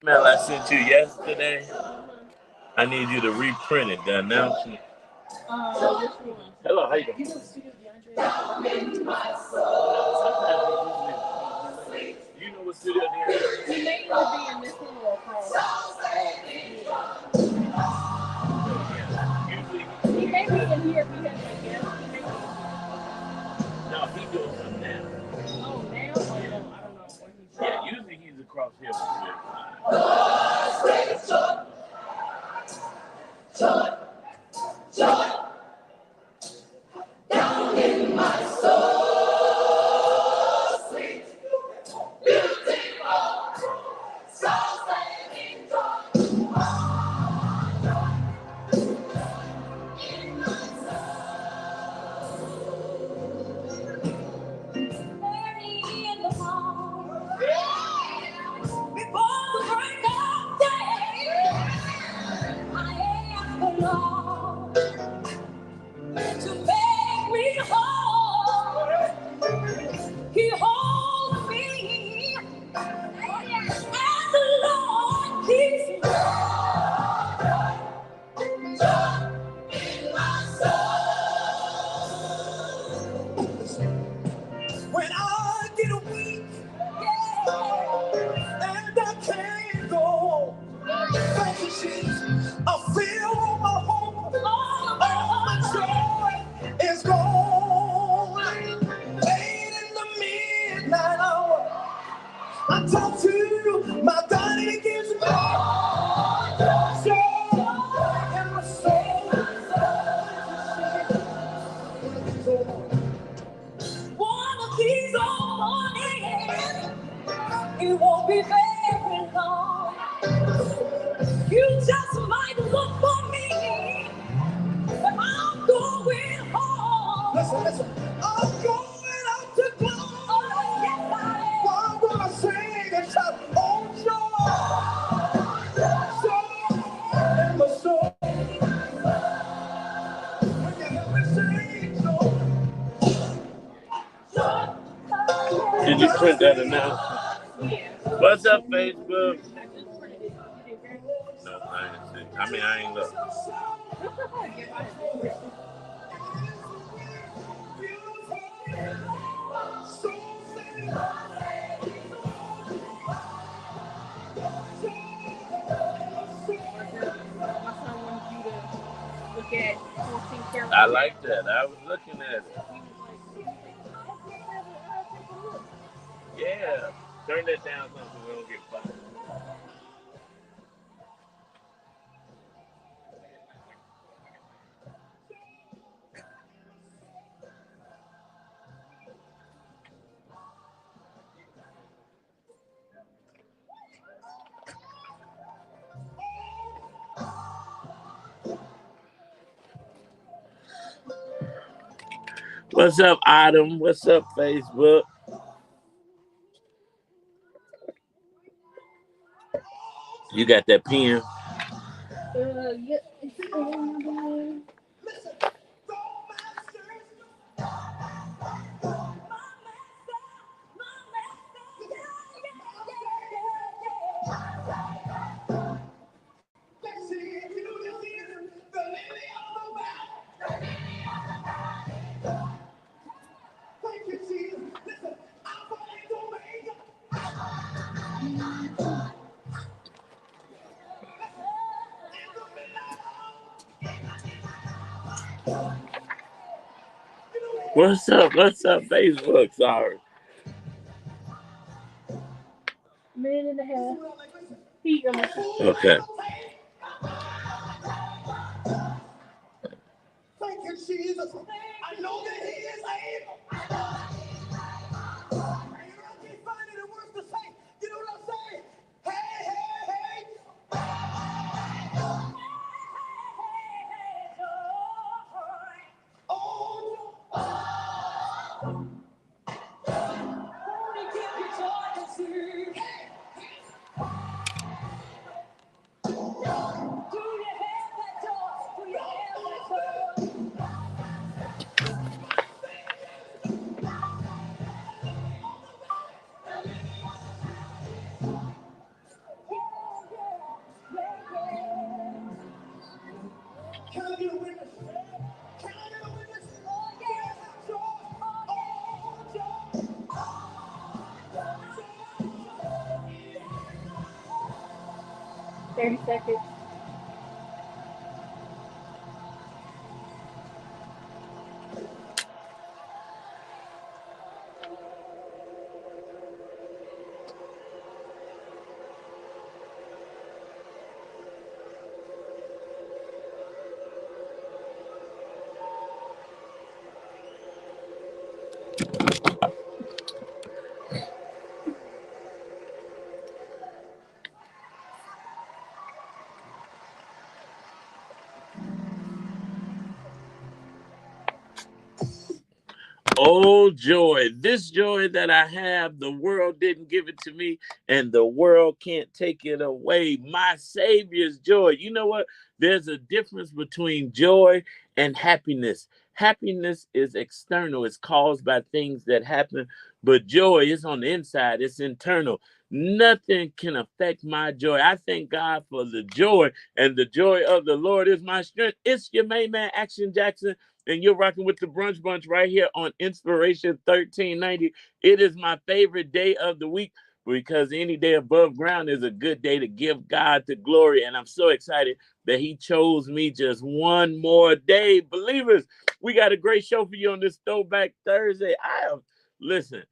email I sent you yesterday. I need you to reprint it. The announcement. Hello, how you doing? You know what studio DeAndre? He may even be in this one or across. He may be in here if he has a guest. No, he doing something now. Oh, now? Oh, yeah. I don't know what he's doing. Yeah, usually he's across here. Down in my soul, sweet, beautiful, soul-saving joy. In my soul, early in the morning, before the break of day, I am the Lord to make me whole. He holds me, and the Lord keeps me. In my soul. When I get weak, yeah, and I can't go, thank you, Jesus. I feel my hope, all my joy is gone. Late in the midnight hour, I talk to you, my daddy gives me joy in my soul. One of these mornings, it won't be very long. You just might look for me, but I'm going home. Listen. I'm going up to God. Oh, yes, I am. Well, I'm gonna sing and shout, oh, joy in my soul. When you hear me sing, joy. Did you print that announcement? Yeah. What's up, Facebook? No, I ain't see. I mean, I ain't look. I like that. I was looking at it. Yeah. Turn that down so we don't get fired. What's up, Adam? What's up, Facebook? You got that pen? Yeah. What's up? What's up, Facebook? Sorry. Minute and a half. Okay. Thank you, Jesus. I know that He is able. I can't find any words to say. You know what I'm saying? Hey, hey, hey. 30 seconds. Oh, joy. This joy that I have, the world didn't give it to me, and the world can't take it away. My Savior's joy. You know what? There's a difference between joy and happiness. Happiness is external, it's caused by things that happen, but joy is on the inside, it's internal. Nothing can affect my joy. I thank God for the joy, and the joy of the Lord is my strength. It's your main man, Action Jackson, and you're rocking with the Brunch Bunch right here on Inspiration 1390. It is my favorite day of the week because any day above ground is a good day to give God the glory. And I'm so excited that He chose me just one more day. Believers, we got a great show for you on this Throwback Thursday. Listen,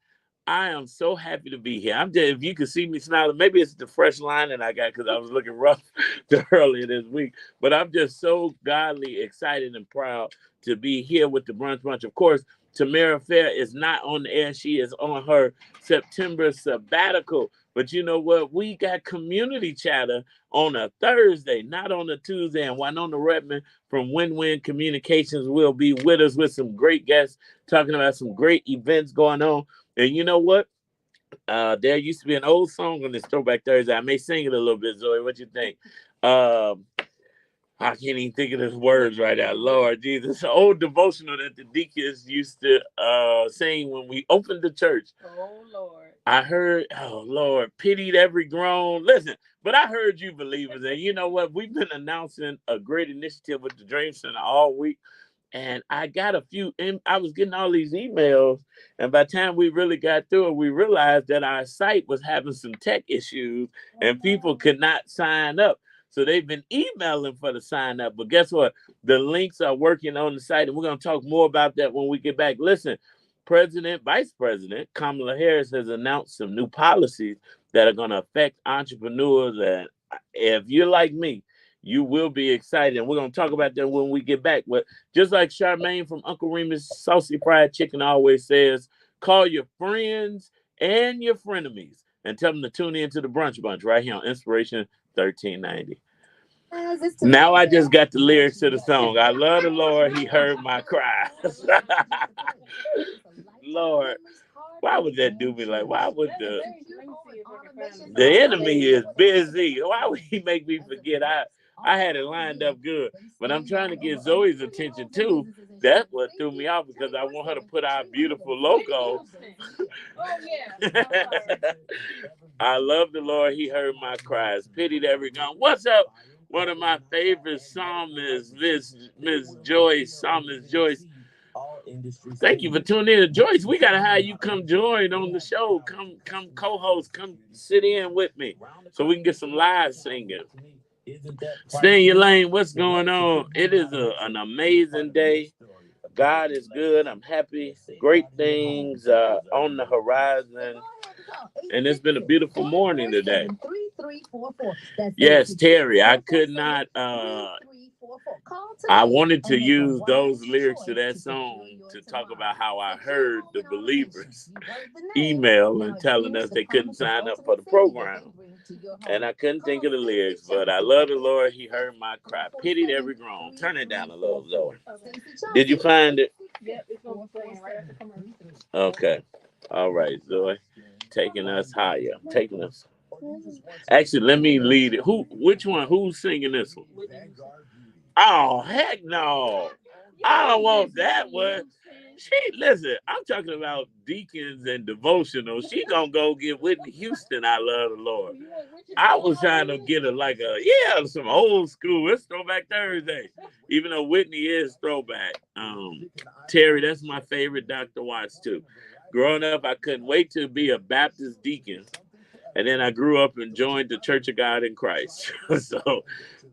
I am so happy to be here. I'm just, if you can see me smiling, maybe it's the fresh line that I got because I was looking rough earlier this week. But I'm just so godly excited and proud to be here with the Brunch Bunch. Of course, Tamara Fair is not on the air. She is on her September sabbatical. But you know what? We got community chatter on a Thursday, not on a Tuesday. And Wynona Redmond from Win-Win Communications will be with us with some great guests talking about some great events going on. And you know what? There used to be an old song on this Throwback Thursday. I may sing it a little bit, Zoe. What you think? I can't even think of the words right now. Lord Jesus. An old devotional that the deacons used to sing when we opened the church. Oh, Lord. I heard, oh, Lord, pitied every groan. Listen, but I heard you, believers. And you know what? We've been announcing a great initiative with the Dream Center all week. And I got a few, I was getting all these emails. And by the time we really got through it, we realized that our site was having some tech issues and people could not sign up. So they've been emailing for the sign up. But guess what? The links are working on the site. And we're going to talk more about that when we get back. Listen, Vice President Kamala Harris has announced some new policies that are going to affect entrepreneurs. And if you're like me, you will be excited. And we're going to talk about that when we get back. But just like Charmaine from Uncle Remus Saucy Fried Chicken always says, call your friends and your frenemies and tell them to tune in to the Brunch Bunch right here on Inspiration 1390. Now I just got the lyrics to the song. I love the Lord. He heard my cries. Lord, why would that do me like? Why would the enemy is busy? Why would he make me forget? I had it lined up good, but I'm trying to get Zoe's attention too. That's what threw me off because I want her to put our beautiful logo. Oh, yeah. I love the Lord. He heard my cries. Pitied every gun. What's up? One of my favorite psalmists, Miss Joyce, Psalmist Joyce. Thank you for tuning in, Joyce. We gotta have you come join on the show. Come co-host. Come sit in with me so we can get some live singing. Stay in your lane. What's going on? It is an amazing day. God is good. I'm happy. Great things on the horizon. And it's been a beautiful morning today. Yes, Terry, I could not. I wanted to use those lyrics to that song to talk about how I heard the believers email and telling us they couldn't sign up for the program. And I couldn't think of the lyrics, but I love the Lord. He heard my cry. Pitied every groan. Turn it down a little, Zoe. Did you find it? Yep, it's going to be playing right after commercial. Okay. All right, Zoe. Taking us higher. Taking us. Actually, let me lead it. Which one? Who's singing this one? Oh, heck no. I don't want that one. Listen, I'm talking about deacons and devotional. She gonna go get Whitney Houston. I love the Lord. I was trying to get her some old school. It's Throwback Thursday, even though Whitney is throwback. Terry, that's my favorite Dr. Watts too. Growing up, I couldn't wait to be a Baptist deacon And then I grew up and joined the Church of God in Christ. So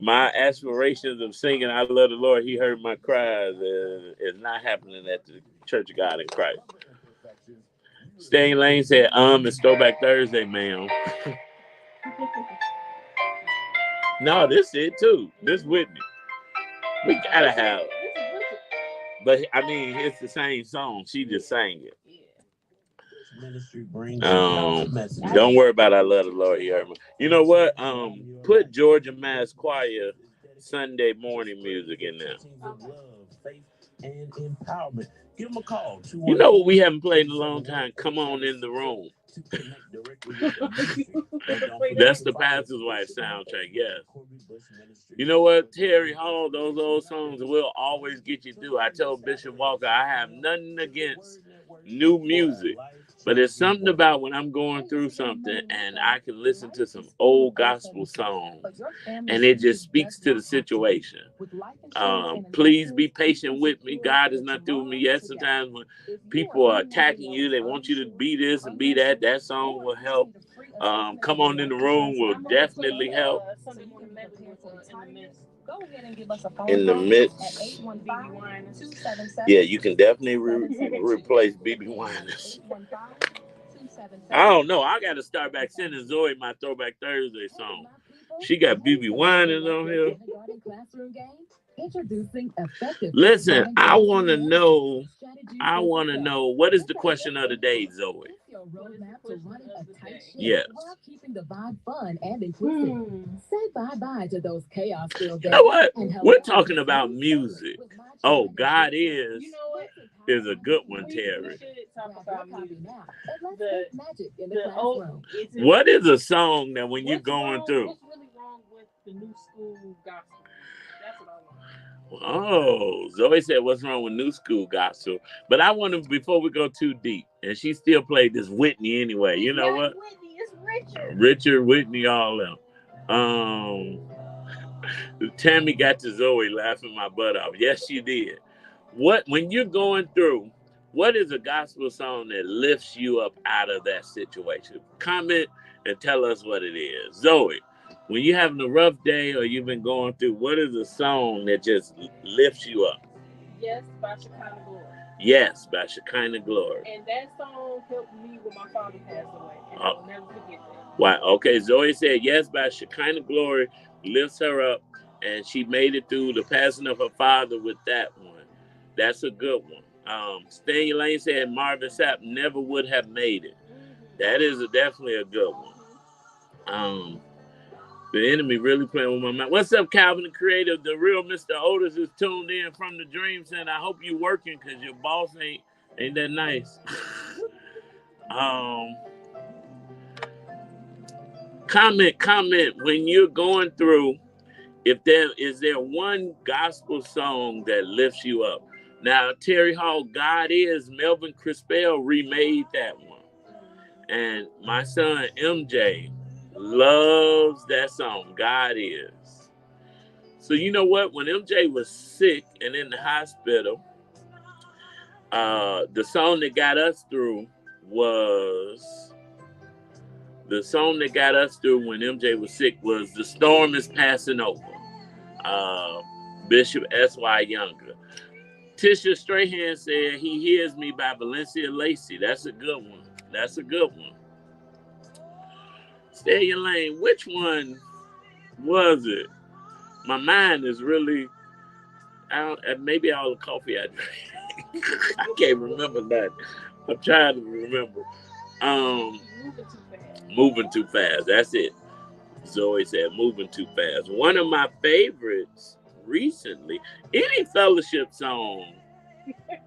my aspirations of singing I Love the Lord, He Heard My Cries is not happening at the Church of God in Christ. Stain Lane said, it's Throwback Thursday, ma'am. No, this it too. This Whitney. We gotta have it. But I mean, it's the same song. She just sang it. Don't worry about I Love the Lord, He Heard Me. You know what? Put Georgia Mass Choir Sunday morning music in there. And empowerment. Give them a call. You know what we haven't played in a long time? Come On in the Room. That's the Pastor's Wife soundtrack, yes. You know what, Terry Hall, those old songs will always get you through. I told Bishop Walker I have nothing against new music, but it's something about when I'm going through something and I can listen to some old gospel songs and it just speaks to the situation. Please be patient with me. God is not through with me yet. Sometimes when people are attacking you, they want you to be this and be that. That song will help. Come On in the Room will definitely help. In the midst. Yeah, you can definitely replace BB Winans. I don't know. I got to start back sending Zoe my Throwback Thursday song. She got BB Winans on here. Listen, I want to know, what is the question of the day, Zoe? Yes. Say bye-bye to those chaos filled days. You know what? We're talking about music. Oh, God is a good one, Terry. What is a song that when you're going through? What's really wrong with the new school gospel? That's what I want. Oh, Zoe said, what's wrong with new school gospel? But I want to, before we go too deep, and she still played this Whitney anyway. You know what? Whitney, it's Richard. Richard, Whitney, all them. Tammy got to Zoe laughing my butt off. Yes, she did. When you're going through, what is a gospel song that lifts you up out of that situation? Comment and tell us what it is. Zoe, when you're having a rough day or you've been going through, what is a song that just lifts you up? Yes, by Shekinah Glory. Yes, by Shekinah Glory. And that song helped me when my father passed away. And I will never forget that. Wow. Okay, Zoe said yes by Shekinah Glory lifts her up, and she made it through the passing of her father with that one. That's a good one. Stanley Lane said Marvin Sapp never would have made it. That is definitely a good one. The enemy really playing with my mind. What's up, Calvin the Creative? The real Mr. Otis is tuned in from the Dream Center. I hope you're working because your boss ain't that nice. Comment when you're going through. If is there one gospel song that lifts you up? Now, Terry Hall, God is, Melvin Crispell remade that one. And my son, MJ, loves that song, God is. So you know what? When MJ was sick and in the hospital, the song that got us through when MJ was sick was The Storm is Passing Over. Bishop S.Y. Younger. Tisha Strahan said He Hears Me by Valencia Lacey. That's a good one. Stay in Lane, which one was it? My mind is really maybe all the coffee I drank. I can't remember that. I'm trying to remember. Moving Too Fast. That's it. Zoe said Moving Too Fast. One of my favorites recently, any fellowship song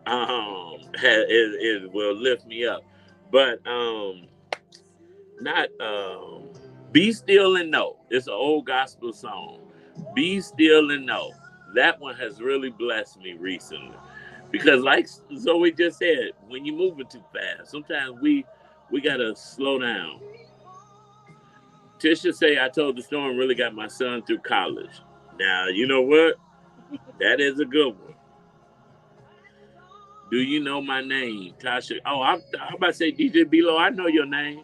will lift me up. But not Be Still and Know. It's an old gospel song. Be Still and Know. That one has really blessed me recently. Because like Zoe just said, when you're moving too fast, sometimes we gotta slow down. Tisha say I told the storm really got my son through college. Now, you know what? That is a good one. Do you know my name? Tasha. Oh, I'm about to say DJ Bilo, I know your name.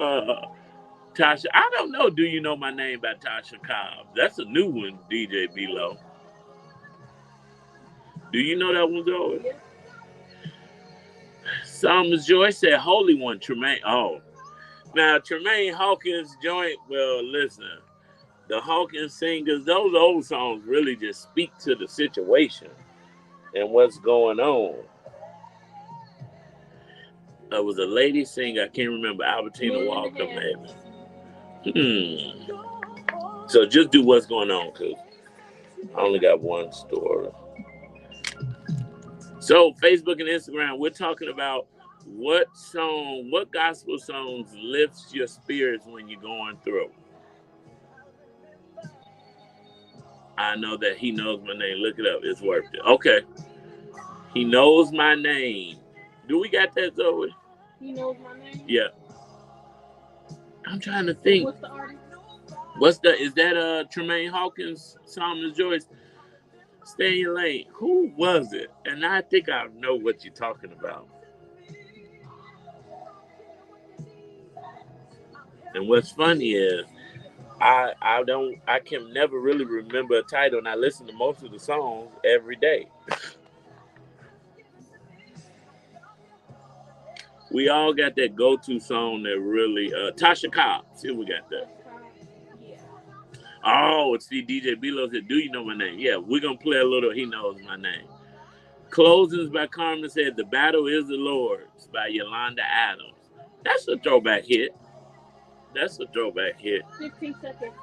Tasha, I don't know. Do you know my name by Tasha Cobb? That's a new one, DJ Below. Do you know that one, Zoe? Yeah. Psalmist Joy said, Holy One, Tremaine. Oh, now Tremaine Hawkins joint. Well, listen, the Hawkins singers, those old songs really just speak to the situation and what's going on. There was a lady singer, I can't remember, Albertina Walker, maybe. So just do what's going on, because I only got one story. So Facebook and Instagram, we're talking about what gospel songs lifts your spirits when you're going through. I know that he knows my name. Look it up. It's worth it. Okay. He knows my name. Do we got that, Zoe? He knows my name? Yeah. I'm trying to think. What's the artist? Is that Tremaine Hawkins, Psalmist Joyce? Stay in your lane. Who was it? And I think I know what you're talking about. And what's funny is I can never really remember a title, and I listen to most of the songs every day. We all got that go-to song that really Tasha Cobb. See, we got that. Yeah. Oh, it's the DJ Below said, "Do you know my name?" Yeah, we're gonna play a little. He knows my name. Closings by Carmen said, "The Battle Is the Lord's" by Yolanda Adams. That's a throwback hit. 15 seconds.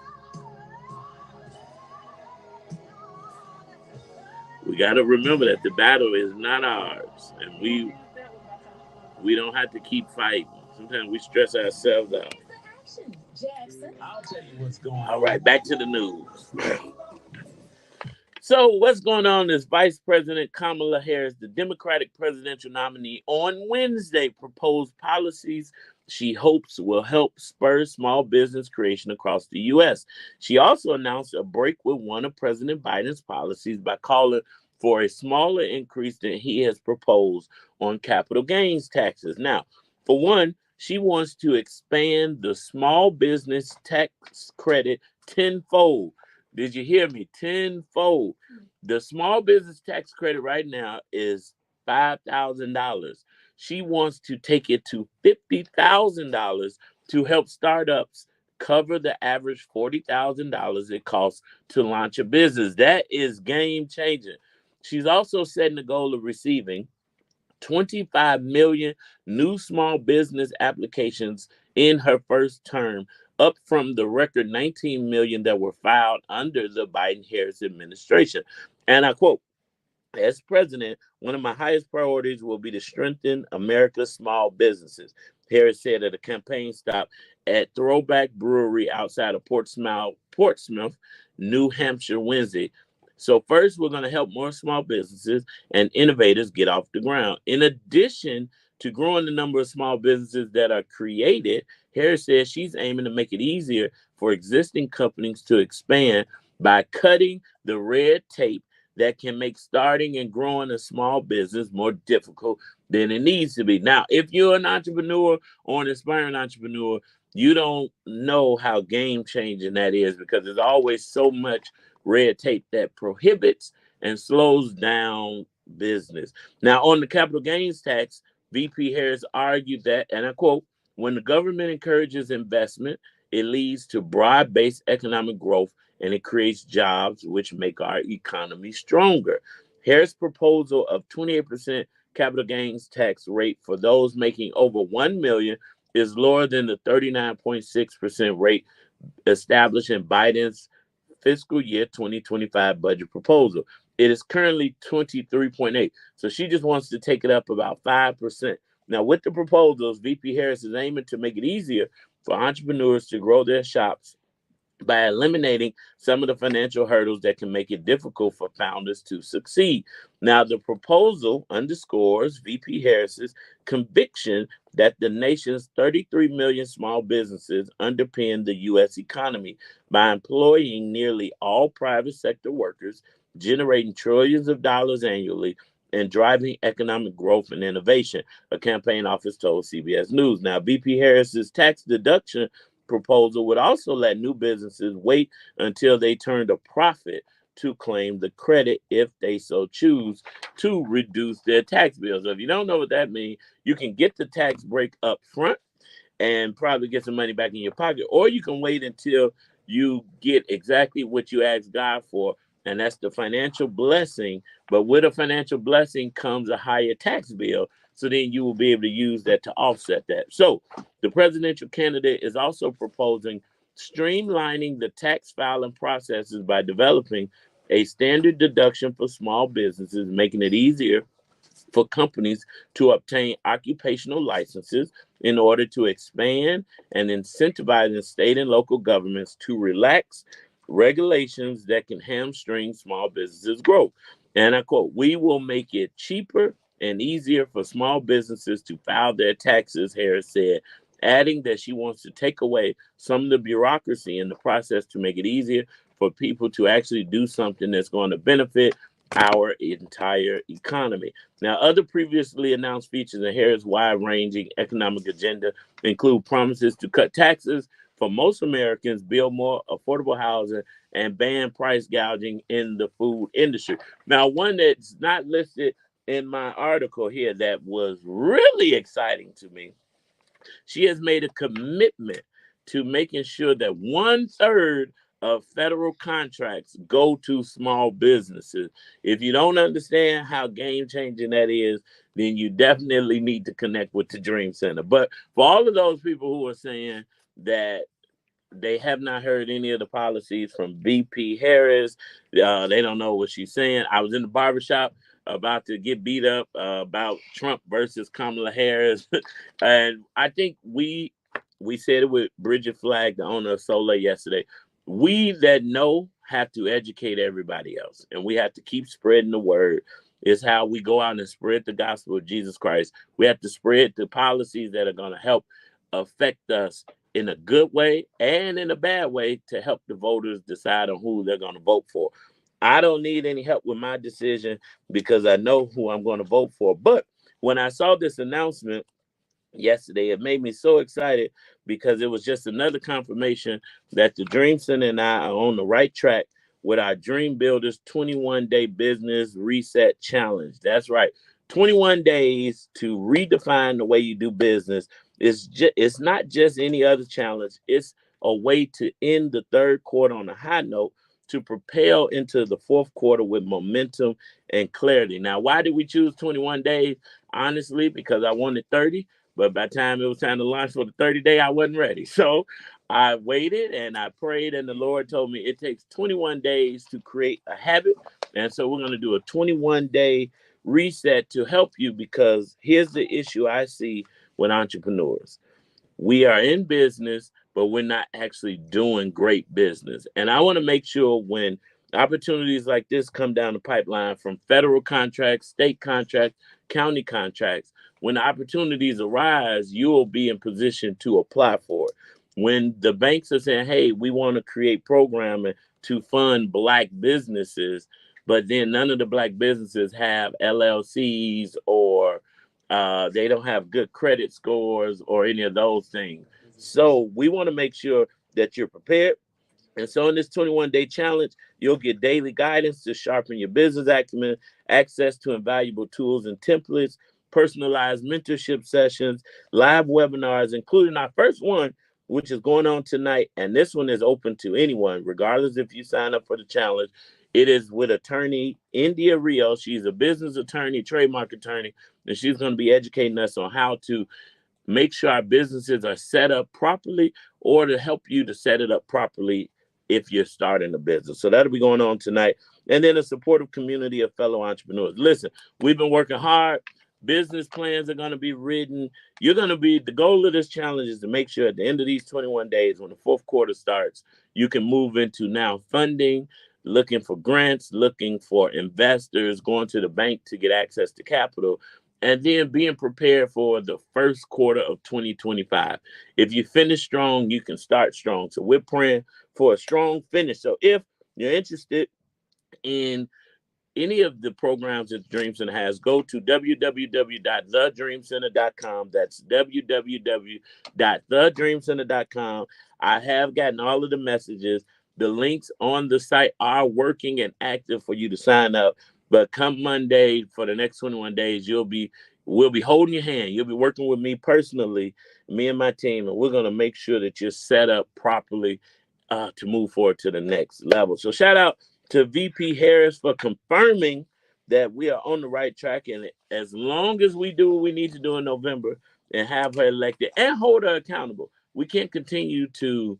We got to remember that the battle is not ours, and we don't have to keep fighting. Sometimes we stress ourselves out. I'll tell you what's going on. All right, back to the news. So what's going on is Vice President Kamala Harris, the Democratic presidential nominee, on Wednesday proposed policies she hopes will help spur small business creation across the U.S. She also announced a break with one of President Biden's policies by calling for a smaller increase than he has proposed on capital gains taxes. Now, for one, she wants to expand the small business tax credit tenfold. Did you hear me? Tenfold. The small business tax credit right now is $5,000. She wants to take it to $50,000 to help startups cover the average $40,000 it costs to launch a business. That is game changing. She's also setting a goal of receiving 25 million new small business applications in her first term, up from the record 19 million that were filed under the Biden-Harris administration. And I quote, "As president, one of my highest priorities will be to strengthen America's small businesses," Harris said at a campaign stop at Throwback Brewery outside of Portsmouth, New Hampshire, Wednesday. So first, we're going to help more small businesses and innovators get off the ground. In addition to growing the number of small businesses that are created, Harris says she's aiming to make it easier for existing companies to expand by cutting the red tape that can make starting and growing a small business more difficult than it needs to be. Now, if you're an entrepreneur or an aspiring entrepreneur, you don't know how game changing that is, because there's always so much red tape that prohibits and slows down business. Now, on the capital gains tax, VP Harris argued that, and I quote, "When the government encourages investment, it leads to broad-based economic growth and it creates jobs, which make our economy stronger." Harris' proposal of 28% capital gains tax rate for those making over $1 million is lower than the 39.6% rate established in Biden's fiscal year 2025 budget proposal. It is currently 23.8. So she just wants to take it up about 5%. Now, with the proposals, VP Harris is aiming to make it easier for entrepreneurs to grow their shops by eliminating some of the financial hurdles that can make it difficult for founders to succeed. Now, the proposal underscores VP Harris's conviction that the nation's 33 million small businesses underpin the U.S. economy by employing nearly all private sector workers, generating trillions of dollars annually. and driving economic growth and innovation, a campaign office told CBS News. Now, BP Harris's tax deduction proposal would also let new businesses wait until they turned a profit to claim the credit if they so choose to reduce their tax bills. So if you don't know what that means, you can get the tax break up front and probably get some money back in your pocket, or you can wait until you get exactly what you asked God for, and that's the financial blessing. But with a financial blessing comes a higher tax bill, so then you will be able to use that to offset that. So the presidential candidate is also proposing streamlining the tax filing processes by developing a standard deduction for small businesses, making it easier for companies to obtain occupational licenses in order to expand and incentivize state and local governments to relax regulations that can hamstring small businesses' growth. And I quote, "We will make it cheaper and easier for small businesses to file their taxes," Harris said, adding that she wants to take away some of the bureaucracy in the process to make it easier for people to actually do something that's going to benefit our entire economy. Now, other previously announced features in Harris' wide-ranging economic agenda include promises to cut taxes for most Americans, build more affordable housing, and ban price gouging in the food industry. Now, one that's not listed in my article here that was really exciting to me, she has made a commitment to making sure that 1/3 of federal contracts go to small businesses. If you don't understand how game changing that is, then you definitely need to connect with the Dream Center. But for all of those people who are saying that they have not heard any of the policies from VP Harris, they don't know what she's saying. I was in the barbershop about to get beat up about Trump versus Kamala Harris. And I think we said it with Bridget Flagg, the owner of Solar, yesterday. We that know have to educate everybody else, and we have to keep spreading the word. Is how we go out and spread the gospel of Jesus Christ. We have to spread the policies that are going to help affect us in a good way and in a bad way to help the voters decide on who they're going to vote for. I don't need any help with my decision because I know who I'm going to vote for. But when I saw this announcement yesterday, it made me so excited because it was just another confirmation that the Dream Center and I are on the right track with our Dream Builders 21-day business reset challenge. That's right. 21 days to redefine the way you do business. It's not just any other challenge. It's a way to end the third quarter on a high note to propel into the fourth quarter with momentum and clarity. Now, why did we choose 21 days? Honestly, because I wanted 30. But by the time it was time to launch for the 30-day, I wasn't ready. So I waited and I prayed, and the Lord told me it takes 21 days to create a habit. And so we're going to do a 21-day reset to help you, because here's the issue I see with entrepreneurs. We are in business, but we're not actually doing great business. And I want to make sure when opportunities like this come down the pipeline from federal contracts, state contracts, county contracts, when opportunities arise, you will be in position to apply for it. When the banks are saying, hey, we want to create programming to fund Black businesses, but then none of the Black businesses have LLCs or they don't have good credit scores or any of those things. So we want to make sure that you're prepared. And so in this 21-day challenge, you'll get daily guidance to sharpen your business acumen, access to invaluable tools and templates, personalized mentorship sessions, live webinars, including our first one, which is going on tonight. And this one is open to anyone, regardless if you sign up for the challenge. It is with attorney India Rio. She's a business attorney, trademark attorney, and she's going to be educating us on how to make sure our businesses are set up properly, or to help you to set it up properly if you're starting a business. So that'll be going on tonight. And then a supportive community of fellow entrepreneurs. Listen, we've been working hard. Business plans are going to be written. The goal of this challenge is to make sure at the end of these 21 days, when the fourth quarter starts, you can move into now funding, looking for grants, looking for investors, going to the bank to get access to capital, and then being prepared for the first quarter of 2025. If you finish strong, you can start strong. So we're praying for a strong finish. So if you're interested in any of the programs that Dream Center has, go to www.thedreamcenter.com. That's www.thedreamcenter.com. I have gotten all of the messages. The links on the site are working and active for you to sign up. But come Monday, for the next 21 days, we'll be holding your hand. You'll be working with me personally, me and my team, and we're going to make sure that you're set up properly to move forward to the next level. So shout out to VP Harris for confirming that we are on the right track. And as long as we do what we need to do in November and have her elected and hold her accountable, we can't continue to,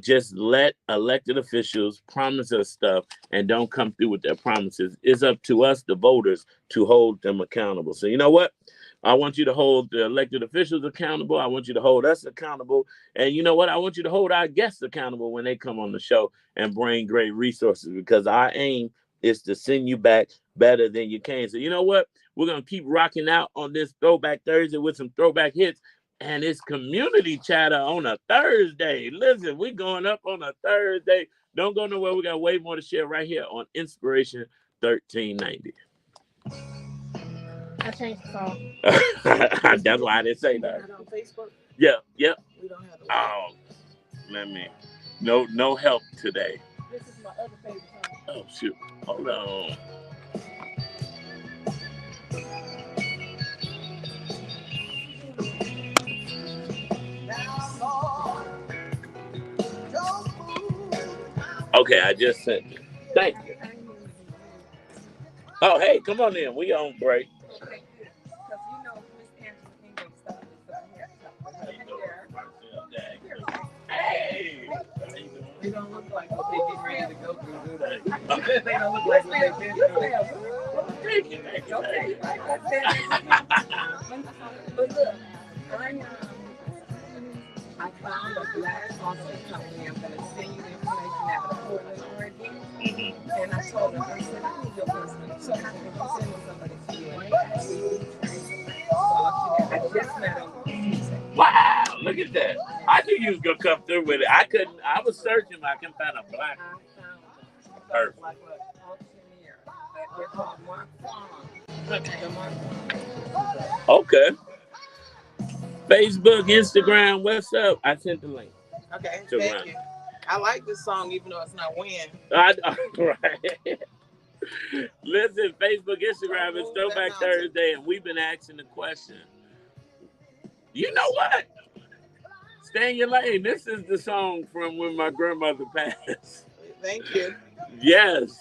just let elected officials promise us stuff and don't come through with their promises. It's up to us, the voters, to hold them accountable. So you know what? I want you to hold the elected officials accountable. I want you to hold us accountable. And you know what? I want you to hold our guests accountable when they come on the show and bring great resources, because our aim is to send you back better than you came. So you know what? We're going to keep rocking out on this Throwback Thursday with some throwback hits. And it's community chatter on a Thursday. Listen, we going up on a Thursday. Don't go nowhere. We got way more to share right here on Inspiration 1390. I changed the song. That's why I didn't say that. On Facebook? Yeah. We don't have No help today. This is my other favorite song. Oh, shoot. Hold on. Okay, I just sent you. Thank you. Oh, hey, come on in. We on break. Okay, good. Because Miss Angela ain't gonna stop this. Hey! They don't look like what they get ready to go through, do they? They don't look like what they've been through. Thank you. Okay, but look, I found a black sausage company. I'm going to send you the information out of Portland, Oregon. And I told them, I said, I need your business. So I'm sending somebody to you. I just met them. Wow, look at that. I knew you was going to come through with it. I was searching, but I couldn't find a black. Perfect. Like an auctioneer. They're called Mark Farm. Okay. Facebook, Instagram, what's up? I sent the link. Okay, thank you. I like this song, even though it's not Win. Right. Listen, Facebook, Instagram, it's Throwback Thursday, and we've been asking the question. You know what? Stay in your lane. This is the song from when my grandmother passed. Thank you. Yes.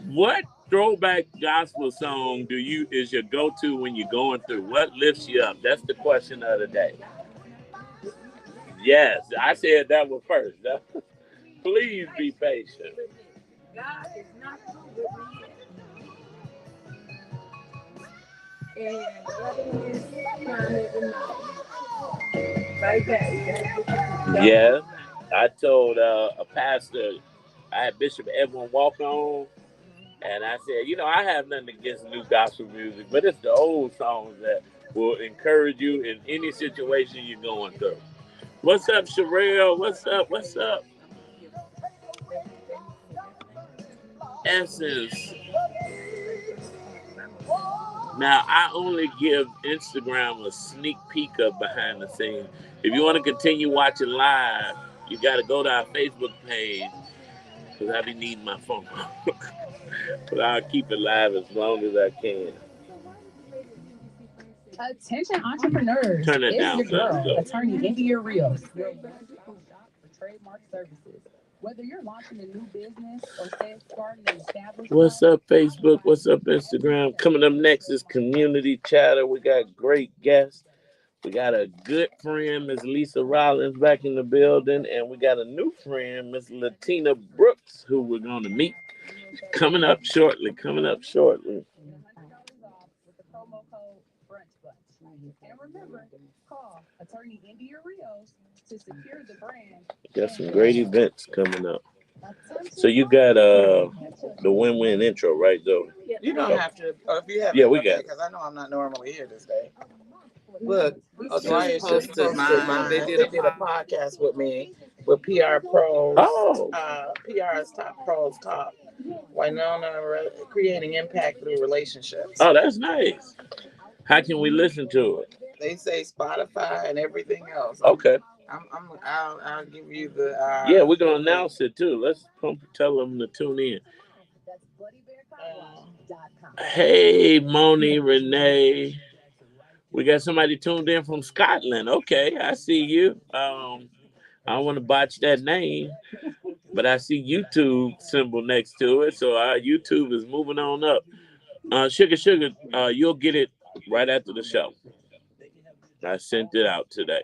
What throwback gospel song is your go-to when you're going through? What lifts you up? That's the question of the day. Yes, I said that one first. Please be patient. God is not through with me yet. And the other one is right back. Yeah, I told a pastor, I had Bishop Edwin walk on, and I said, I have nothing against new gospel music, but it's the old songs that will encourage you in any situation you're going through. What's up, Sherelle? What's up? Essence. Now, I only give Instagram a sneak peek of behind the scenes. If you want to continue watching live, you got to go to our Facebook page, because I be needing my phone. But I'll keep it live as long as I can. Attention entrepreneurs. Turn it it's down, your girl, go. attorney India Rios. Your one-stop shop for trademark services. Whether you're launching a new business or safeguarding an established. What's up, Facebook? What's up, Instagram? Coming up next is Community Chatter. We got great guests. We got a good friend, Miss Lisa Rollins, back in the building. And we got a new friend, Miss Latina Brooks, who we're going to meet coming up shortly. And remember, call attorney India Rios to secure the brand. Got some great events coming up. So you got the win-win intro, right, Zoe? You don't have to, or if you have, we got it. Because I know I'm not normally here this day. Look, Dwyer just posted mine. They did a podcast with me with PR Pros. Oh. PR's Top Pros Talk. Wynona, creating impact through relationships. Oh, that's nice. How can we listen to it? They say Spotify and everything else. Okay. I'll give you the Yeah, we're the gonna link. announce it too. Let's tell them to tune in. Hey, Moni, Renee. We got somebody tuned in from Scotland. Okay, I see you. I don't want to botch that name, but I see YouTube symbol next to it, so our YouTube is moving on up. Sugar, you'll get it right after the show. I sent it out today.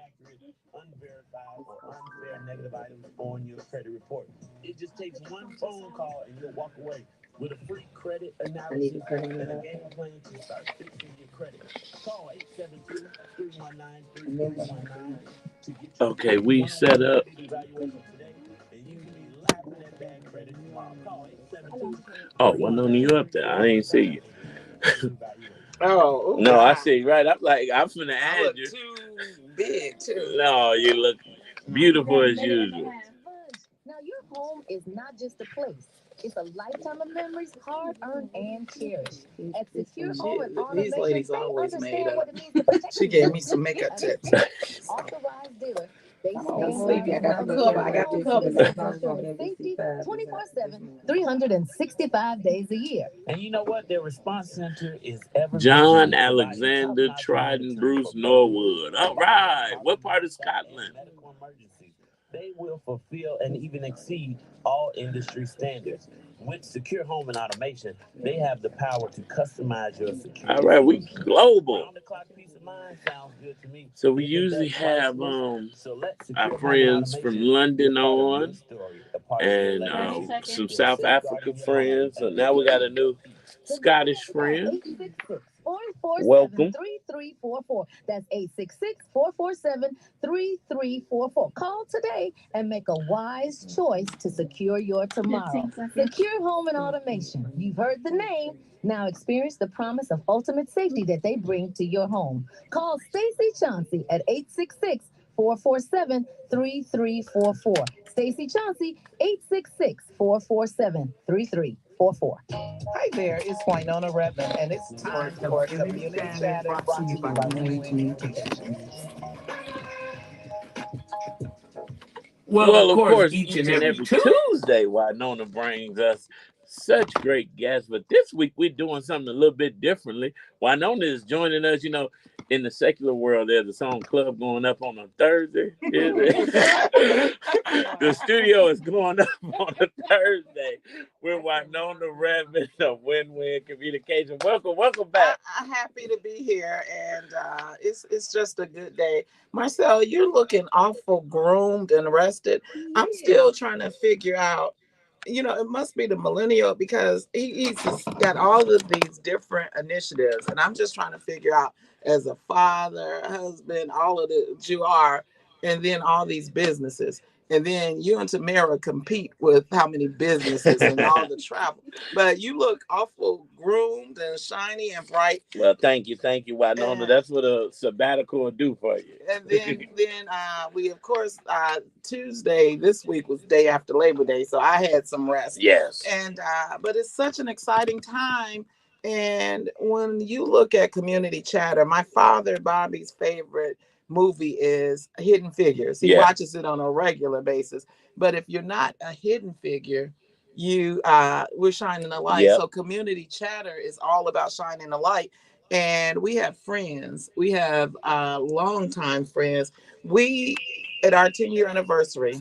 Unverified or unfair negative items on your credit report. It just takes one phone call and you'll walk away with a free credit analysis and a game plan to start fixing your credit. Call 872-319-3319 to get your Okay, we set up. evaluation today, and you can be laughing at bad credit tomorrow. Call 872. Oh, one on you up there. I ain't see you. Oh, No, I see you right. I'm like, I'm finna I add look you. too big too. No, you look beautiful as usual. Now, your home is not just a place. It's a lifetime of memories, hard-earned and cherished. At Secure Home and These Automation, ladies they always made understand up. what it means to protect She gave me some makeup tips. Authorized dealer. They I'm stand sleepy. I got the cover. I got the cover. safety 24/7, 365 days a year. And you know what? Their response center is ever John Alexander Trident Bruce Norwood. All right. What part of Scotland? medical emergencies. They will fulfill and even exceed all industry standards. With Secure Home and Automation, they have the power to customize your security. All right, we global. Round the clock peace of mind sounds good to me. So we If it usually does have priceless, so let Secure our Home and friends from Automation London be a part of your on, story, a part of your and legacy. some They're South Africa safeguarding your home friends. So and now we got a new Scottish friend. 866-447-3344. That's 866-447-3344. Call today and make a wise choice to secure your tomorrow. Secure Home and Automation. You've heard the name. Now experience the promise of ultimate safety that they bring to your home. Call Stacy Chauncey at 866-447-3344. Stacy Chauncey, 866-447-3344. Hi there, it's Wynona Redmond, and it's time for Community Chatter brought to you by Win Communications. Well, of course, each and every Tuesday, Wynonna brings us such great guests. But this week, we're doing something a little bit differently. Wynonna is joining us. You know, in the secular world, there's a song club going up on a Thursday. The studio is going up on a Thursday with Wynonna Redmond of Win-Win Communication. Welcome back. I'm happy to be here, and it's just a good day. Marcel, you're looking awful groomed and rested. I'm still trying to figure out. It must be the millennial because he's just got all of these different initiatives, and I'm just trying to figure out as a father, husband, all of that you are, and then all these businesses. And then you and Tamara compete with how many businesses and all the travel. But you look awful groomed and shiny and bright. Well, thank you, Wynonna. That's what a sabbatical will do for you. And then we, of course, Tuesday this week was day after Labor Day, so I had some rest. Yes. And but it's such an exciting time. And when you look at Community Chatter, my father Bobby's favorite movie is Hidden Figures. He watches it on a regular basis. But if you're not a hidden figure, we're shining a light. So Community Chatter is all about shining a light. And we have friends. We have longtime friends. We, at our 10-year anniversary,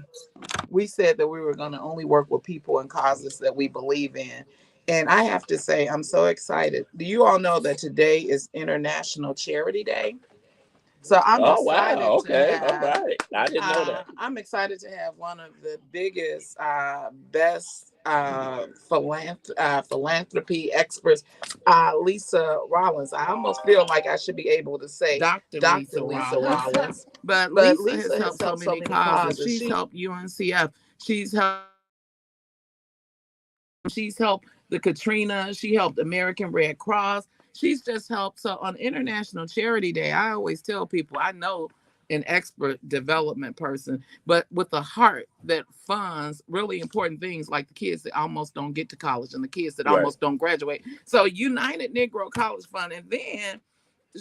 we said that we were going to only work with people and causes that we believe in. And I have to say, I'm so excited. Do you all know that today is International Charity Day? So I'm excited. Wow. Okay. To have, all right. I didn't know that. I'm excited to have one of the biggest, best philanthropy experts, Lisa Rollins. I almost feel like I should be able to say Dr. Lisa Rollins. But Lisa has helped so many causes. She's helped UNCF. She's helped the Katrina. She helped American Red Cross. She's just helped. So on International Charity Day, I always tell people, I know an expert development person, but with a heart that funds really important things like the kids that almost don't get to college and the kids that Right. almost don't graduate. So United Negro College Fund, and then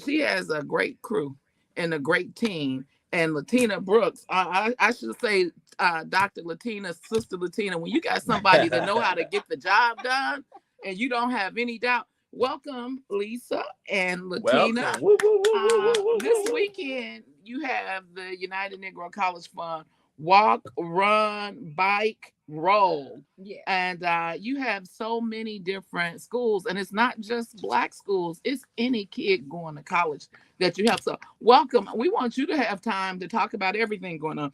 she has a great crew and a great team. And Latina Brooks, I should say, Dr. Latina, Sister Latina, when you got somebody that know how to get the job done, and you don't have any doubt, welcome Lisa and Latina. Welcome. Woo, woo, woo, woo, woo, woo, This woo. weekend you have the United Negro College Fund walk, run, bike, roll. Yeah. And you have so many different schools, and it's not just Black schools, it's any kid going to college that you have. So, welcome. We want you to have time to talk about everything going on.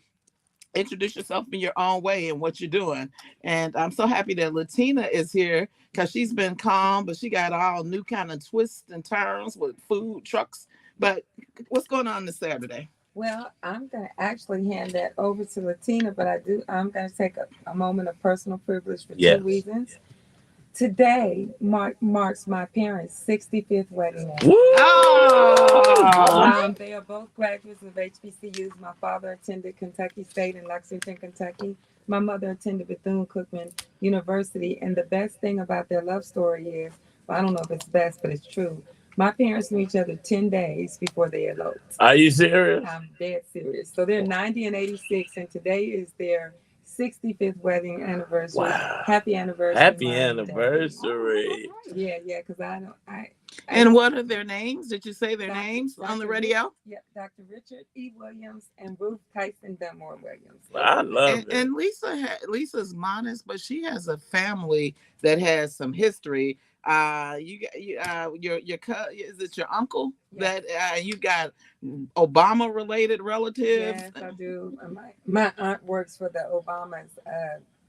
Introduce yourself in your own way and what you're doing. And I'm so happy that Latina is here because she's been calm, but she got all new kind of twists and turns with food trucks. But what's going on this Saturday? Well, I'm going to actually hand that over to Latina, but I'm going to take a moment of personal privilege for Yes. 2 reasons. Today marks my parents' 65th wedding Woo! Oh! They are both graduates of HBCUs. My father attended Kentucky State in Lexington, Kentucky. My mother attended Bethune-Cookman University. And the best thing about their love story is, well, I don't know if it's best, but it's true. My parents knew each other 10 days before they eloped. Are you serious? I'm dead serious. So they're 90 and 86, and today is their 65th wedding anniversary. Wow. Happy anniversary. Happy anniversary. Yeah, because And what are their names? Did you say their Dr. names on the Dr. radio? Yep, Dr. Richard E. Williams and Ruth Tyson Dunmore Williams. I love it. And Lisa's modest, but she has a family that has some history. Your is it your uncle Yes. that you got Obama related relatives? Yes, I do. My aunt works for the Obamas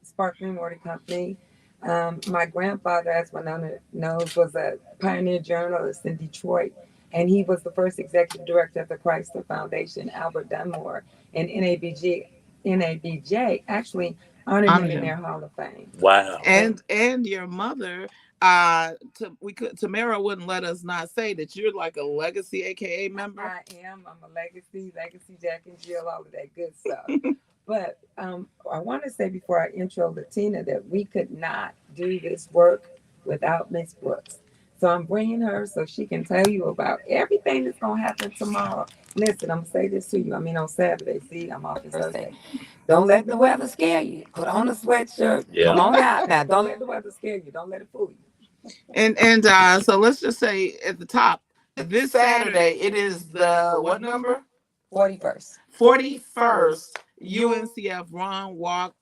sparkling water company. My grandfather, as Wynona knows, was a pioneer journalist in Detroit, and he was the first executive director of the Chrysler Foundation. Albert Dunmore and NABJ actually honored him in their Hall of Fame. Wow. And your mother, Tamara wouldn't let us not say that you're like a legacy AKA member. I am. I'm a legacy Jack and Jill, all of that good stuff. But I want to say before I intro Latina that we could not do this work without Miss Brooks. So I'm bringing her so she can tell you about everything that's going to happen tomorrow. Listen, I'm going to say this to you. On Saturday. See, I'm off Thursday. Don't let the weather scare you. Put on a sweatshirt. Yeah. Come on out now. Don't let the weather scare you. Don't let it fool you. And so let's just say at the top, this Saturday, it is the what number? 41st. 41st UNCF Run, Walk,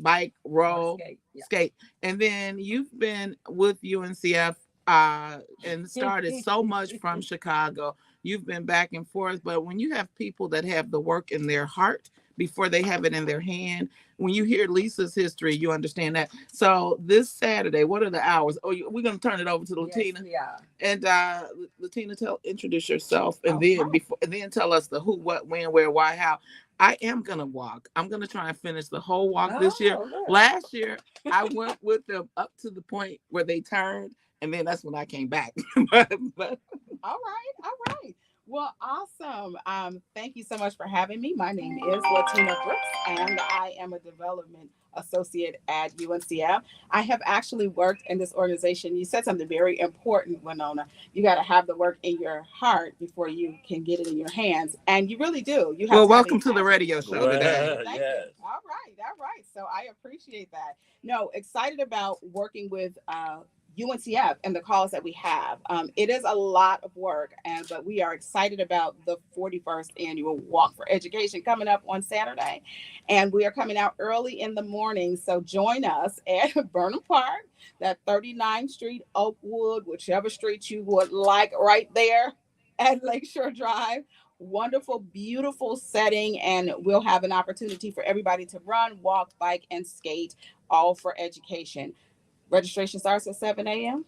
Bike, Roll, Skate. And then you've been with UNCF and started so much from Chicago. You've been back and forth, but when you have people that have the work in their heart before they have it in their hand, when you hear Lisa's history, you understand that. So this Saturday, what are the hours? Oh, we're going to turn it over to Latina. Yes, we are. And Latina, introduce yourself, and then tell us the who, what, when, where, why, how. I am gonna walk. I'm gonna try and finish the whole walk this year. Good. Last year, I went with them up to the point where they turned, and then that's when I came back. but All right. Well, awesome. Thank you so much for having me. My name is Latina Brooks, and I am a development associate at UNCF. I have actually worked in this organization. You said something very important, Wynona. You got to have the work in your heart before you can get it in your hands, and you really do. You have. Well, welcome to the radio show Well, today. Thank yes. you. All right. So I appreciate that. No, excited about working with UNCF and the cause that we have. It is a lot of work, but we are excited about the 41st annual Walk for Education coming up on Saturday. And we are coming out early in the morning. So join us at Burnham Park, that 39th Street, Oakwood, whichever street you would like, right there at Lakeshore Drive. Wonderful, beautiful setting. And we'll have an opportunity for everybody to run, walk, bike, and skate, all for education. Registration starts at 7 a.m.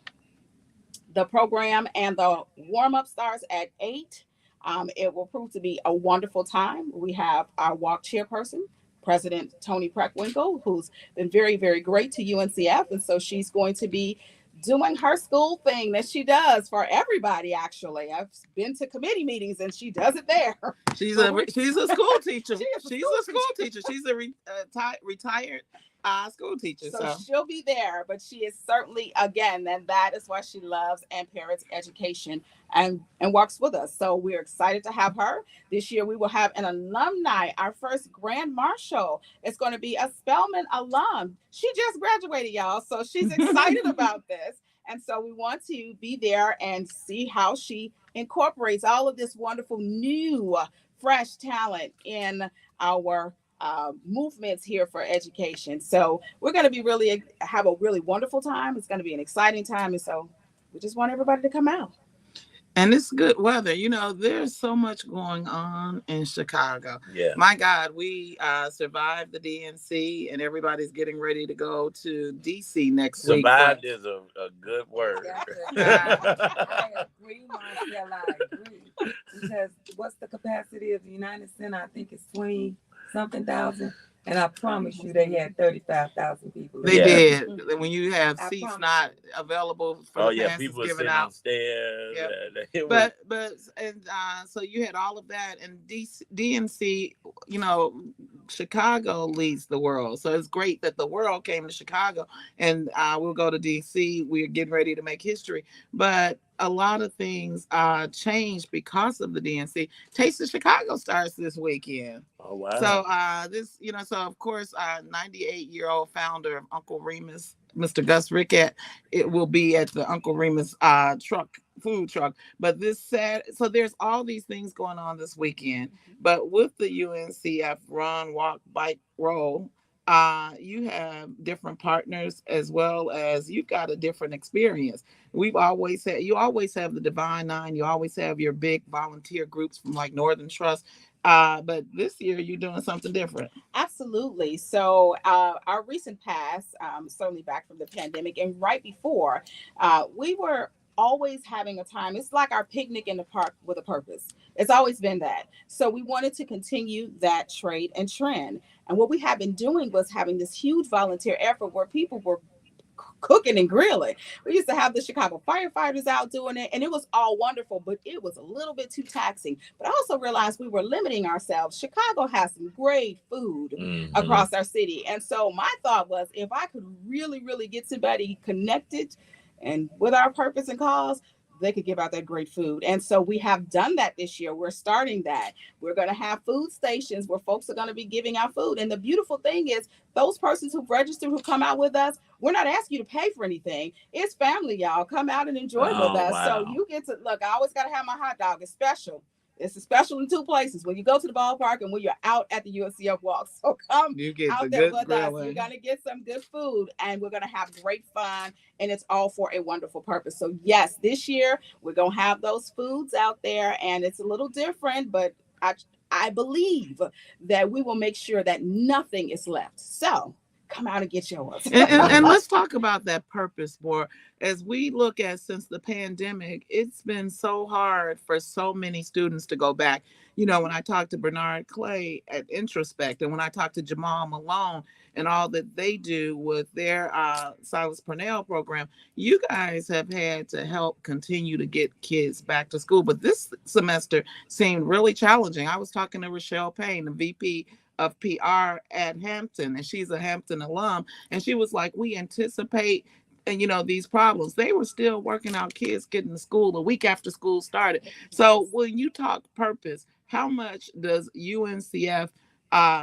The program and the warm-up starts at 8. It will prove to be a wonderful time. We have our walk chairperson, President Toni Preckwinkle, who's been very, very great to UNCF. And so she's going to be doing her school thing that she does for everybody. Actually, I've been to committee meetings and she does it there. She's a school teacher. She's a school teacher. She's a retired school teacher. So she'll be there, but she is certainly, again, and that is why she loves and parents education and works with us. So we're excited to have her. This year we will have an alumni, our first grand marshal. It's going to be a Spelman alum. She just graduated, y'all. So she's excited about this. And so we want to be there and see how she incorporates all of this wonderful new fresh talent in our movements here for education. So we're going to be really have a really wonderful time. It's going to be an exciting time. And so we just want everybody to come out. And it's good weather. You know, there's so much going on in Chicago. Yeah. My God, we survived the DNC and everybody's getting ready to go to DC next week. Survived is a good word. I agree, Marcella. I agree. Because what's the capacity of the United Center? I think it's 20-something thousand. And I promise you, they had 35,000 people. They did. When you have seats not available for the passes people given sitting out. Upstairs. Yep. So you had all of that, and DNC, you know, Chicago leads the world. So it's great that the world came to Chicago, and we'll go to DC. We're getting ready to make history, but a lot of things changed because of the DNC. Taste of Chicago starts this weekend. Oh, wow. So so of course, 98-year-old founder of Uncle Remus, Mr. Gus Rickett, it will be at the Uncle Remus food truck. But so there's all these things going on this weekend. But with the UNCF Run, Walk, Bike, Roll, you have different partners as well as you've got a different experience. You always have the Divine Nine. You always have your big volunteer groups from like Northern Trust. But this year you're doing something different. Absolutely. So our recent past, certainly back from the pandemic and right before, we were always having a time. It's like our picnic in the park with a purpose. It's always been that. So we wanted to continue that trade and trend. And what we have been doing was having this huge volunteer effort where people were cooking and grilling. We used to have the Chicago firefighters out doing it, and it was all wonderful, but it was a little bit too taxing. But I also realized we were limiting ourselves. Chicago has some great food across our city. And so my thought was, if I could really, really get somebody connected and with our purpose and cause, they could give out that great food. And so we have done that this year. We're starting that. We're going to have food stations where folks are going to be giving out food. And the beautiful thing is those persons who've registered, who come out with us, we're not asking you to pay for anything. It's family, y'all. Come out and enjoy with us. Wow. So you get to, look, I always got to have my hot dog. It's special. It's special in two places, when you go to the ballpark and when you're out at the UNCF walk. So come out there with us. You're going to get some good food and we're going to have great fun, and it's all for a wonderful purpose. So yes, this year we're going to have those foods out there, and it's a little different, but I believe that we will make sure that nothing is left. So come out and get yours. and let's talk about that purpose more. As we look at, since the pandemic, it's been so hard for so many students to go back. You know, when I talked to Bernard Clay at Introspect, and when I talked to Jamal Malone and all that they do with their Silas Purnell program, you guys have had to help continue to get kids back to school. But this semester seemed really challenging. I was talking to Rochelle Payne, the VP of PR at Hampton, and she's a Hampton alum, and she was like, we anticipate these problems. They were still working out kids getting to school a week after school started. So when you talk purpose, how much does UNCF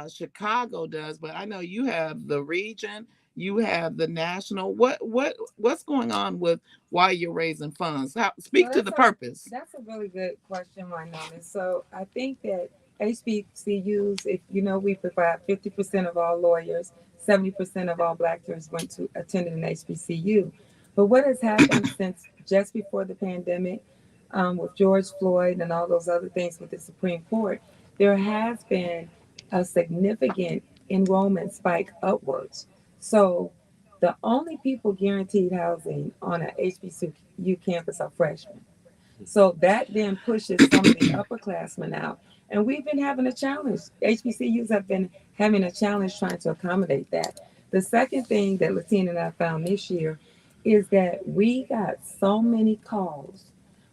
Chicago does? But I know you have the region, you have the national. What's going on with why you're raising funds? Speak to the purpose. That's a really good question, Wynona. So I think that HBCUs, we provide 50% of all lawyers, 70% of all Black students attended an HBCU. But what has happened since just before the pandemic, with George Floyd and all those other things with the Supreme Court, there has been a significant enrollment spike upwards. So the only people guaranteed housing on an HBCU campus are freshmen. So that then pushes some of the upperclassmen out. And we've been having a challenge. HBCUs have been having a challenge trying to accommodate that. The second thing that Latina and I found this year is that we got so many calls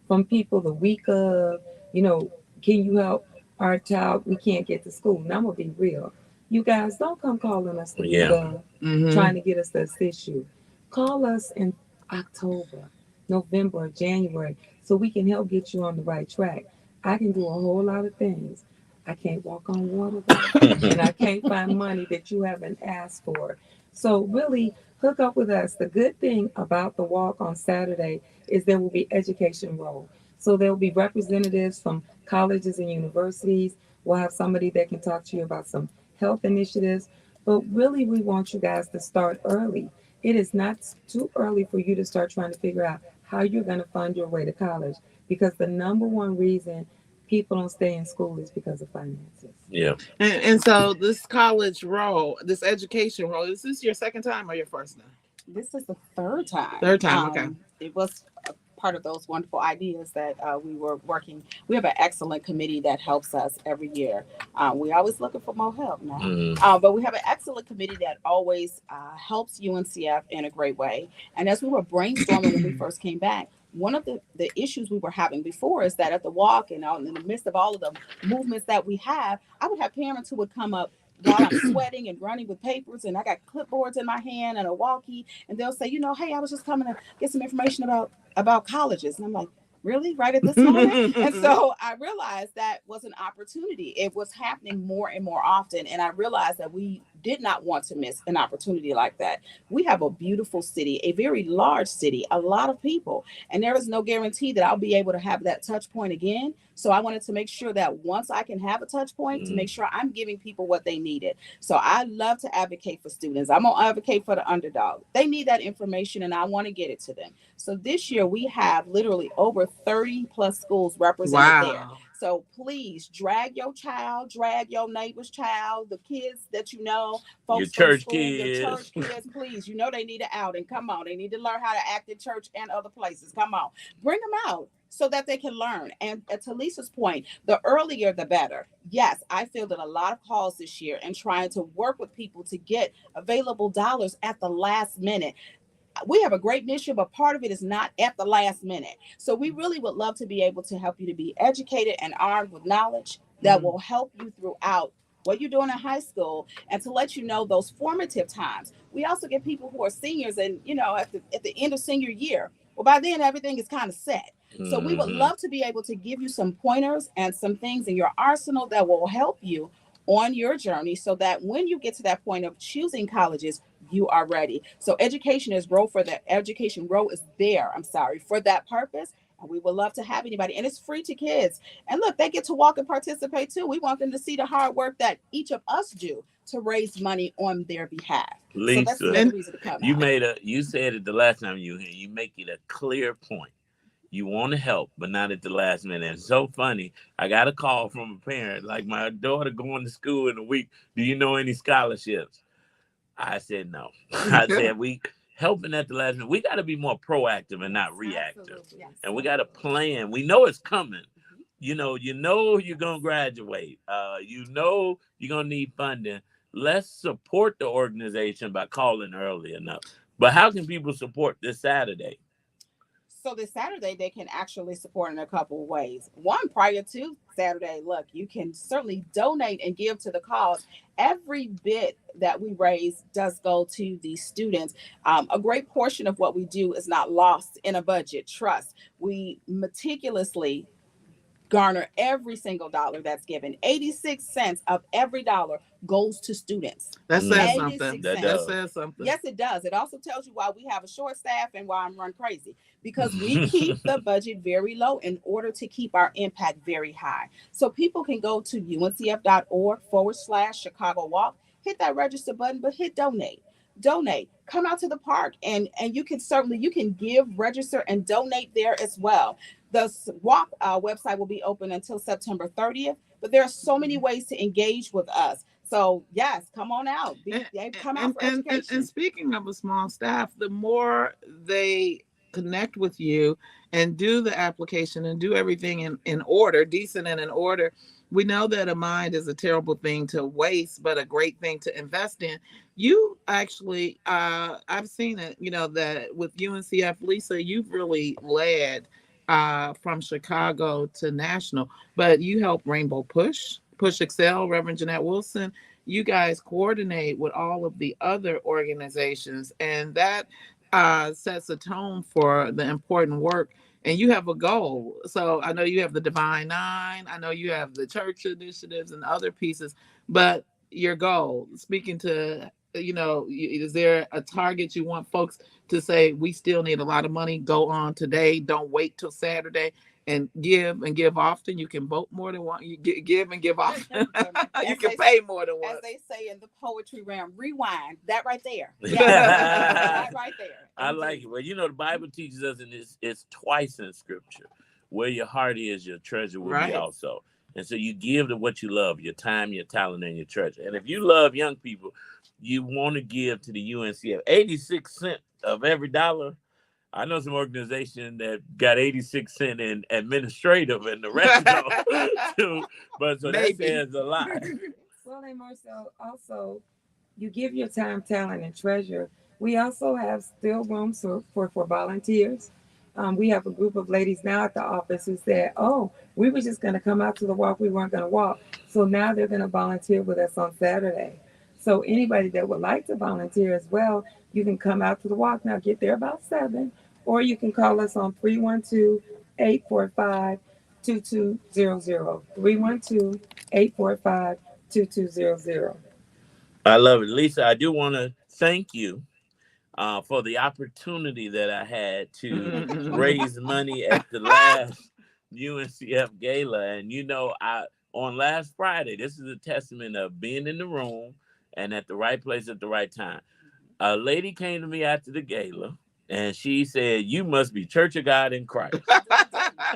from people the week of, you know, can you help our child? We can't get to school. Now I'm gonna be real. You guys don't come calling us the week Yeah. of trying to get us to assist you. Call us in October, November, January, so we can help get you on the right track. I can do a whole lot of things. I can't walk on water though, and I can't find money that you haven't asked for. So really hook up with us. The good thing about the walk on Saturday is there will be education role. So there will be representatives from colleges and universities. We'll have somebody that can talk to you about some health initiatives. But really, we want you guys to start early. It is not too early for you to start trying to figure out how you're going to fund your way to college, because the number one reason people don't stay in school is because of finances. Yeah. And so this college role, this education role, is this your second time or your first time? This is the third time. Third time, okay. It was a part of those wonderful ideas that we were working. We have an excellent committee that helps us every year. We always looking for more help now, but we have an excellent committee that always helps UNCF in a great way. And as we were brainstorming when we first came back, one of the issues we were having before is that at the walk and out in the midst of all of the movements that we have, I would have parents who would come up while I'm sweating and running with papers, and I got clipboards in my hand and a walkie, and they'll say, you know, hey, I was just coming to get some information about colleges. And I'm like, really? Right at this moment? And so I realized that was an opportunity. It was happening more and more often. And I realized that we did not want to miss an opportunity like that. We have a beautiful city, a very large city, a lot of people, and there is no guarantee that I'll be able to have that touch point again. So I wanted to make sure that once I can have a touch point, to make sure I'm giving people what they needed. So I love to advocate for students. I'm going to advocate for the underdog. They need that information and I want to get it to them. So this year we have literally over 30 plus schools represented there. So please drag your child, drag your neighbor's child, the kids that you know, folks your church from school, kids. your church kids, please. You know they need an outing. Come on. They need to learn how to act in church and other places. Come on. Bring them out so that they can learn. And to Lisa's point, the earlier the better. Yes, I feel that a lot of calls this year and trying to work with people to get available dollars at the last minute. We have a great mission, but part of it is not at the last minute. So we really would love to be able to help you to be educated and armed with knowledge that will help you throughout what you're doing in high school and to let you know those formative times. We also get people who are seniors and, you know, at the end of senior year, well, by then everything is kind of set. So we would love to be able to give you some pointers and some things in your arsenal that will help you on your journey so that when you get to that point of choosing colleges, you are ready. So education is education row is there. I'm sorry, for that purpose. And we would love to have anybody. And it's free to kids. And look, they get to walk and participate too. We want them to see the hard work that each of us do to raise money on their behalf. Lisa, so that's the reason to come you said it the last time you were here. You make it a clear point. You want to help, but not at the last minute. It's so funny. I got a call from a parent, like my daughter going to school in a week. Do you know any scholarships? I said no. I said we helping at the last minute. We got to be more proactive and not reactive. Yes. And we got to plan. We know it's coming. You know you're gonna graduate. You know you're gonna need funding. Let's support the organization by calling early enough. But how can people support this Saturday? So this Saturday, they can actually support in a couple of ways. One, prior to Saturday, look, you can certainly donate and give to the cause. Every bit that we raise does go to the students. A great portion of what we do is not lost in a budget. Trust. We meticulously garner every single dollar that's given. 86 cents of every dollar goes to students. That says something. That says something. Yes, it does. It also tells you why we have a short staff and why I'm run crazy. Because we keep the budget very low in order to keep our impact very high. So people can go to uncf.org/Chicago Walk, hit that register button, but hit donate. Donate. Come out to the park and you can give, register, and donate there as well. The walk website will be open until September 30th, but there are so many ways to engage with us. So yes, come on out. Come out for education. And speaking of a small staff, the more they connect with you and do the application and do everything in order, decent and in order. We know that a mind is a terrible thing to waste, but a great thing to invest in. You actually, I've seen it, that with UNCF, Lisa, you've really led from Chicago to national, but you help Rainbow Push Excel, Reverend Jeanette Wilson. You guys coordinate with all of the other organizations, and that sets a tone for the important work. And you have a goal. So I know you have the Divine Nine. I know you have the church initiatives and other pieces, but your goal, speaking to, is there a target you want folks to say, we still need a lot of money, go on today, don't wait till Saturday, and give often? You can vote more than one. You give and give often. You can pay more than one. As they say in the poetry realm, rewind. That right there. Yeah. Right there. I like it. Well, the Bible teaches us, and it's twice in Scripture, where your heart is, your treasure will be also. And so you give to what you love, your time, your talent, and your treasure. And if you love young people, you want to give to the UNCF. 86 cents of every dollar. I know some organization that got 86 cents in administrative and the rest too. But so that says a lot. Well, and Marcel, also, you give your time, talent, and treasure. We also have still rooms for volunteers. We have a group of ladies now at the office who said, oh, we were just going to come out to the walk. We weren't going to walk. So now they're going to volunteer with us on Saturday. So anybody that would like to volunteer as well, you can come out to the walk. Now get there about 7, or you can call us on 312-845-2200. 312-845-2200. I love it. Lisa, I do want to thank you for the opportunity that I had to raise money at the last UNCF gala. And on last Friday, this is a testament of being in the room and at the right place at the right time. A lady came to me after the gala, and she said, you must be Church of God in Christ.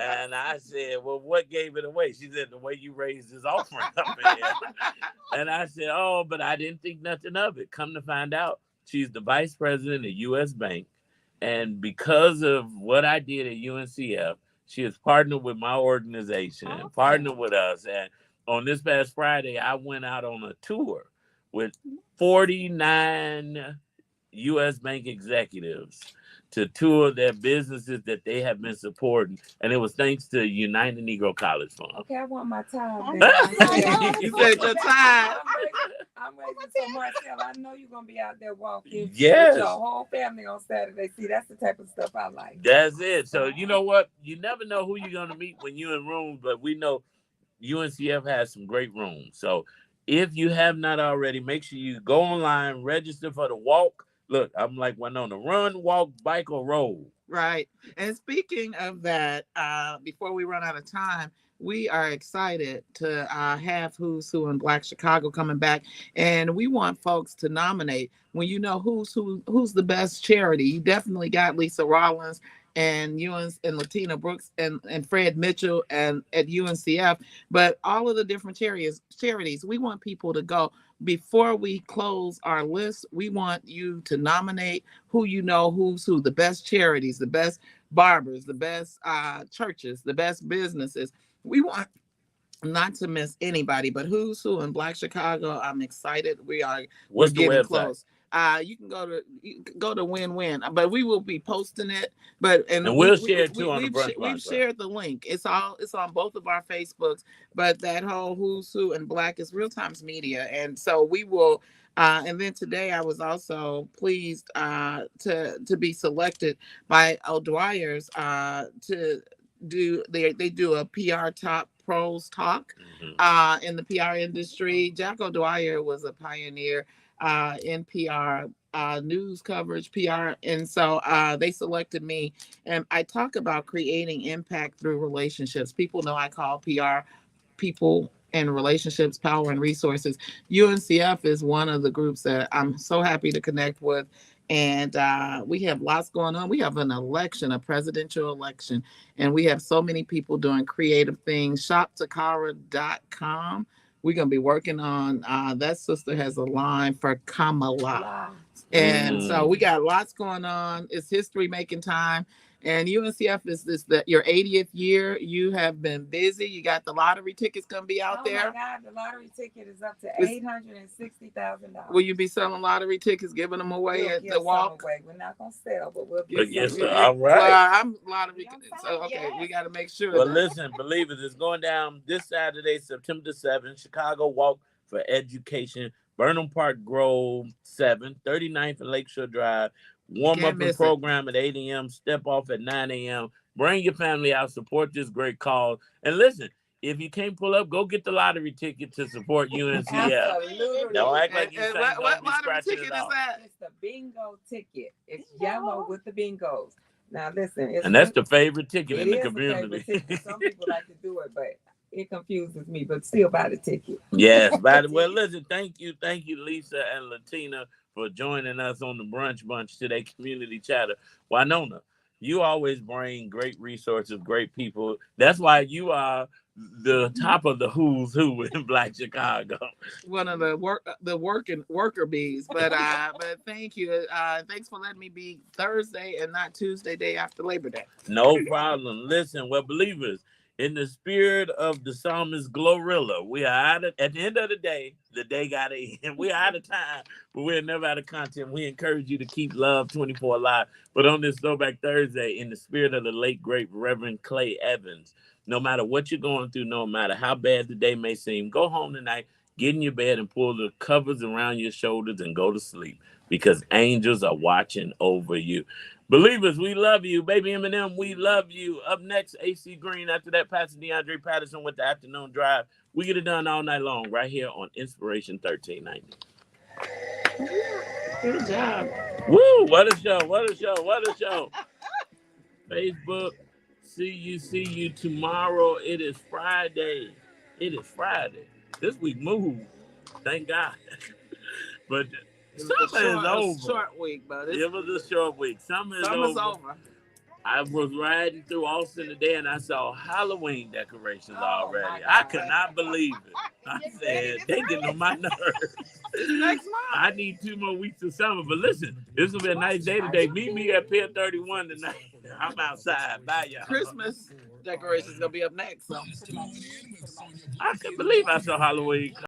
And I said, well, what gave it away? She said, the way you raised this offering up here. And I said, oh, but I didn't think nothing of it. Come to find out, she's the vice president of U.S. Bank. And because of what I did at UNCF, she has partnered with my organization and partnered with us. And on this past Friday, I went out on a tour with 49 U.S. Bank executives to tour their businesses that they have been supporting. And it was thanks to United Negro College Fund. Okay, I want my time. You said your time. I'm waiting for Marcel. I know you're going to be out there walking yes. with your whole family on Saturday. See, that's the type of stuff I like. That's it. So you know what? You never know who you're going to meet when you're in rooms, but we know UNCF has some great rooms. So if you have not already, make sure you go online, register for the walk. Look, I'm like Wynona, run, walk, bike, or roll. Right. And speaking of that, before we run out of time, we are excited to have Who's Who in Black Chicago coming back. And we want folks to nominate. When you know who's the best charity, you definitely got Lisa Rollins and Latina Brooks and Fred Mitchell and at UNCF, but all of the different charities, we want people to go. Before we close our list, we want you to nominate who's who, the best charities, the best barbers, the best churches, the best businesses. We want not to miss anybody, but Who's Who in Black Chicago. I'm excited. We're getting close. You can go to Win-Win, but we will be posting it. And we'll share it too on the Brunch. We've shared the link. It's on both of our Facebooks. But that whole Who's Who in Black is Real Times Media, and so we will. And then today, I was also pleased to be selected by O'Dwyer's to do. They do a PR Top Pros Talk in the PR industry. Jack O'Dwyer was a pioneer in PR news coverage, PR. And so they selected me. And I talk about creating impact through relationships. People know I call PR people and relationships, power and resources. UNCF is one of the groups that I'm so happy to connect with. And we have lots going on. We have an election, a presidential election, and we have so many people doing creative things. ShopTakara.com. We're going to be working on, that sister has a line for Kamala. And so we got lots going on. It's history making time. And UNCF is your 80th year. You have been busy. You got the lottery tickets gonna be out there. Oh my God, the lottery ticket is up to $860,000. Will you be selling lottery tickets, giving them away at the walk? Away. We're not gonna sell, but we'll But give yes, all right. Well, I'm lottery. So okay, we got to make sure. Well, listen, believers, it's going down this Saturday, September the 7th, Chicago Walk for Education, Burnham Park Grove 7, 39th and Lakeshore Drive. Warm up and program at 8 a.m. Step off at 9 a.m. Bring your family out, support this great cause. And listen, if you can't pull up, go get the lottery ticket to support UNCF. Absolutely. Don't act like you what lottery ticket is that? It's the bingo ticket. It's yellow with the bingos. Now listen, and that's the favorite ticket in the community. Some people like to do it, but it confuses me. But still buy the ticket. Yes, well, listen, thank you, Lisa and Latina, for joining us on the Brunch Bunch today, Community Chatter. Wynona, you always bring great resources, great people. That's why you are the top of the who's who in Black Chicago. One of the worker bees. But thank you. Thanks for letting me be Thursday and not Tuesday, day after Labor Day. No problem. Listen, well, believers, in the spirit of the psalmist Glorilla, we are at the end of the day got to end. We are out of time, but we're never out of content. We encourage you to keep Love 24 alive. But on this Throwback Thursday, in the spirit of the late, great Reverend Clay Evans, no matter what you're going through, no matter how bad the day may seem, go home tonight, get in your bed and pull the covers around your shoulders and go to sleep, because angels are watching over you. Believers, we love you. Baby Eminem, we love you. Up next, AC Green. After that, Pastor DeAndre Patterson with the afternoon drive. We get it done all night long right here on Inspiration 1390. Good job. Woo! What a show. Facebook, see you tomorrow. It is Friday. This week moved. Thank God. But summer is over. Short week, but it was a short week. Summer's over. I was riding through Austin today and I saw Halloween decorations already. I could not believe it. I said, they getting on my nerves. Next month. I need 2 more weeks of summer. But listen, this will be a nice day today. Meet me at Pier 31 tonight. I'm outside. Bye, y'all. Christmas decorations going to be up next. So. I couldn't believe I saw Halloween.